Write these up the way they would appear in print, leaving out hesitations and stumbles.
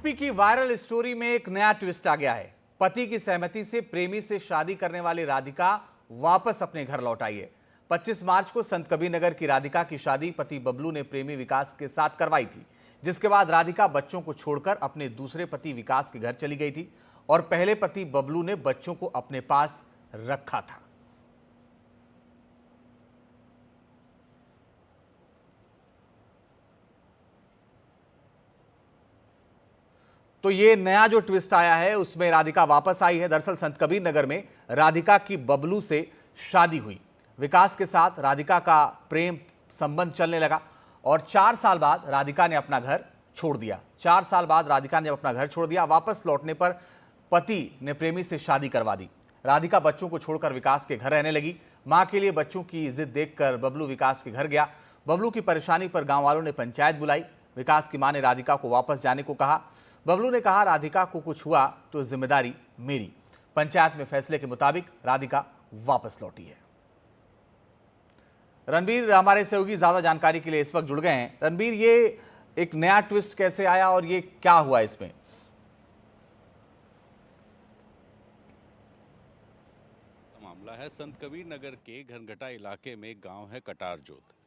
UP की viral story में एक नया ट्विस्ट आ गया है। पति की सहमति से प्रेमी से शादी करने वाली राधिका वापस अपने घर लौट आई है। 25 मार्च को संत कबीर नगर की राधिका की शादी पति बबलू ने प्रेमी विकास के साथ करवाई थी, जिसके बाद राधिका बच्चों को छोड़कर अपने दूसरे पति विकास के घर चली गई थी और पहले पति बबलू ने बच्चों को अपने पास रखा था। तो ये नया जो ट्विस्ट आया है उसमें राधिका वापस आई है। दरअसल संत कबीर नगर में राधिका की बबलू से शादी हुई। विकास के साथ राधिका का प्रेम संबंध चलने लगा और 4 साल बाद राधिका ने अपना घर छोड़ दिया। 4 साल बाद राधिका ने अपना घर छोड़ दिया। वापस लौटने पर पति ने प्रेमी से शादी करवा दी। राधिका बच्चों को छोड़कर विकास के घर रहने लगी। मां के लिए बच्चों की जिद देखकर बबलू विकास के घर गया। बबलू की परेशानी पर गांव वालों ने पंचायत बुलाई। विकास की मां ने राधिका को वापस जाने को कहा। बबलू ने कहा, राधिका को कुछ हुआ तो जिम्मेदारी मेरी। पंचायत में फैसले के मुताबिक राधिका वापस लौटी है। रणबीर हमारे सहयोगी ज्यादा जानकारी के लिए इस वक्त जुड़ गए हैं। रणबीर, ये एक नया ट्विस्ट कैसे आया और ये क्या हुआ इसमें? मामला है संत कबीर नगर के घनघटा इलाके में एक गांव है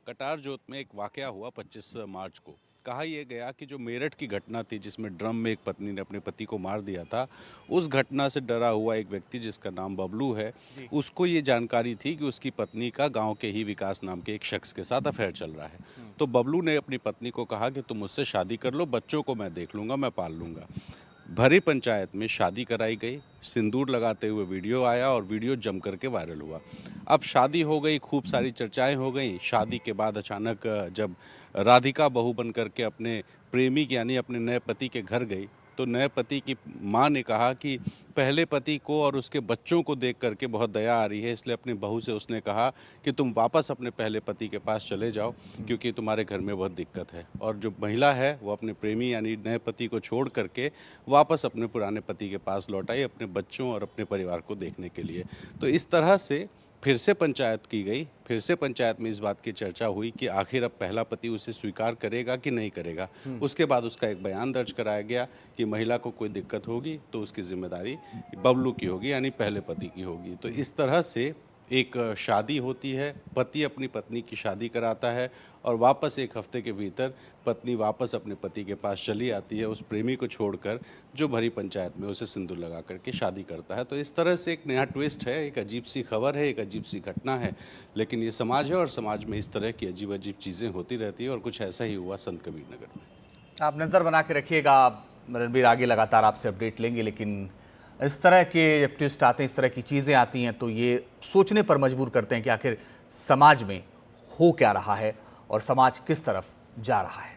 कटारजोत में एक वाकया हुआ 25 मार्च को। कहा यह गया कि जो मेरठ की घटना थी जिसमें ड्रम में एक पत्नी ने अपने पति को मार दिया था, उस घटना से डरा हुआ एक व्यक्ति जिसका नाम बबलू है, उसको ये जानकारी थी कि उसकी पत्नी का गांव के ही विकास नाम के एक शख्स के साथ अफेयर चल रहा है। तो बबलू ने अपनी पत्नी को कहा कि तुम मुझसे शादी कर लो, बच्चों को मैं देख लूँगा, मैं पाल लूँगा। भरी पंचायत में शादी कराई गई। सिंदूर लगाते हुए वीडियो आया और वीडियो जम करके वायरल हुआ। अब शादी हो गई, खूब सारी चर्चाएं हो गई। शादी के बाद अचानक जब राधिका बहू बन करके अपने प्रेमी यानी अपने नए पति के घर गई तो नए पति की मां ने कहा कि पहले पति को और उसके बच्चों को देख करके बहुत दया आ रही है, इसलिए अपनी बहू से उसने कहा कि तुम वापस अपने पहले पति के पास चले जाओ क्योंकि तुम्हारे घर में बहुत दिक्कत है। और जो महिला है वो अपने प्रेमी यानी नए पति को छोड़ करके वापस अपने पुराने पति के पास लौट आई अपने बच्चों और अपने परिवार को देखने के लिए। तो इस तरह से फिर से पंचायत की गई। फिर से पंचायत में इस बात की चर्चा हुई कि आखिर अब पहला पति उसे स्वीकार करेगा कि नहीं करेगा। उसके बाद उसका एक बयान दर्ज कराया गया कि महिला को कोई दिक्कत होगी तो उसकी जिम्मेदारी बबलू की होगी यानी पहले पति की होगी। तो इस तरह से एक शादी होती है, पति अपनी पत्नी की शादी कराता है और वापस एक हफ्ते के भीतर पत्नी वापस अपने पति के पास चली आती है उस प्रेमी को छोड़कर जो भरी पंचायत में उसे सिंदूर लगा करके शादी करता है। तो इस तरह से एक नया ट्विस्ट है, एक अजीब सी खबर है, एक अजीब सी घटना है, लेकिन ये समाज है और समाज में इस तरह की अजीब अजीब चीज़ें होती रहती है और कुछ ऐसा ही हुआ संत कबीर नगर में। आप नज़र बना के रखिएगा रणबीर, आगे लगातार आपसे अपडेट लेंगे। लेकिन इस तरह के जब ट्विस्ट आते हैं, इस तरह की चीज़ें आती हैं तो ये सोचने पर मजबूर करते हैं कि आखिर समाज में हो क्या रहा है और समाज किस तरफ जा रहा है।